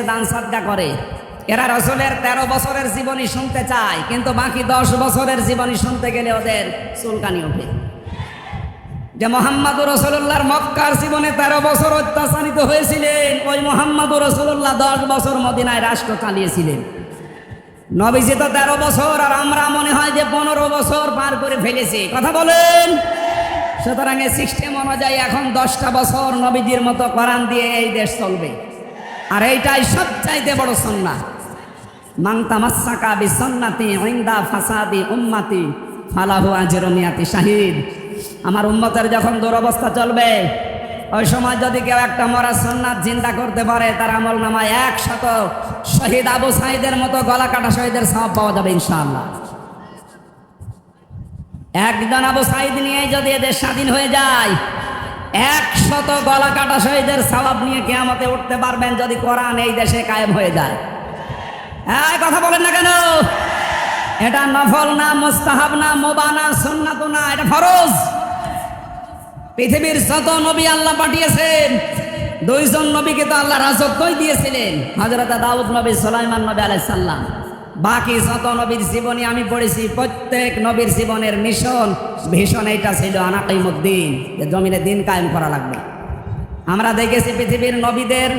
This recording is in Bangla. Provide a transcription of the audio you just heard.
দান সাদকা করে। এরা রসুলের 13 বছরের জীবনী শুনতে চায়, কিন্তু বাকি 10 বছরের জীবনী শুনতে গেলে ওদের চুলকানি ওঠে। যে মোহাম্মদুর রাসূলুল্লাহর মক্কার জীবনে 13 বছর অত্যাচারিত হয়েছিলেন, ওই মোহাম্মদুর রাসূলুল্লাহ 10 বছর মদিনায় রাষ্ট্র চালিয়েছিলেন। নবীজি তো 13 বছর, আর আমরা মনে হয় যে 15 বছর পার করে ফেলেছি। কথা বলেন। সুতরাং এই সিস্টেম অনুযায়ী এখন 10টা বছর নবীজির মতো কোরআন দিয়ে এই দেশ চলবে, আর এইটাই সবচাইতে বড় সুন্নাহ। মান তামাসসাকা বিসুন্নতি ইনদা ফাসাদি উম্মতি ফালাহু আজরুন মিয়াতি শাহিদ। আমার উম্মতের যখন দুরবস্থা চলবে, ওই সময় যদি কেউ একটা মরা সুন্নাত জিন্দা করতে পারে, তার আমল নামায় 100 শহীদ আবু সাঈদের মতো গলা কাটা শহীদের সওয়াব পাওয়া যাবে ইনশাআল্লাহ। একজন আবু সাঈদ নিয়ে যদি এদের স্বাধীন হয়ে যায়, 100 গলা কাটা শহীদের সওয়াব নিয়ে কিয়ামতে উঠতে পারবেন, যদি কোরআন এই দেশে কায়েম হয়ে যায়। হ্যাঁ, কথা বলেন না কেন? এটা নফল না, মুস্তাহাব না, মুবাহ না, সুন্নাত না, এটা ফরজ। পৃথিবীর যত নবী আল্লাহ পাঠিয়েছেন, 2 জন নবীকে তো আল্লাহ রাজত্বই দিয়েছিলেন, হযরত দাউদ নবী, সুলাইমান নবী আলাইহিস সালাম। বাকি যত নবীর জীবনী আমি পড়েছি, প্রত্যেক নবীর জীবনের ভীষণ এইটা ছিল আনাকিমুদ্দিন, যে জমিনে দিন কায়েম করা লাগবে। আমরা দেখেছি পৃথিবীর নবীদের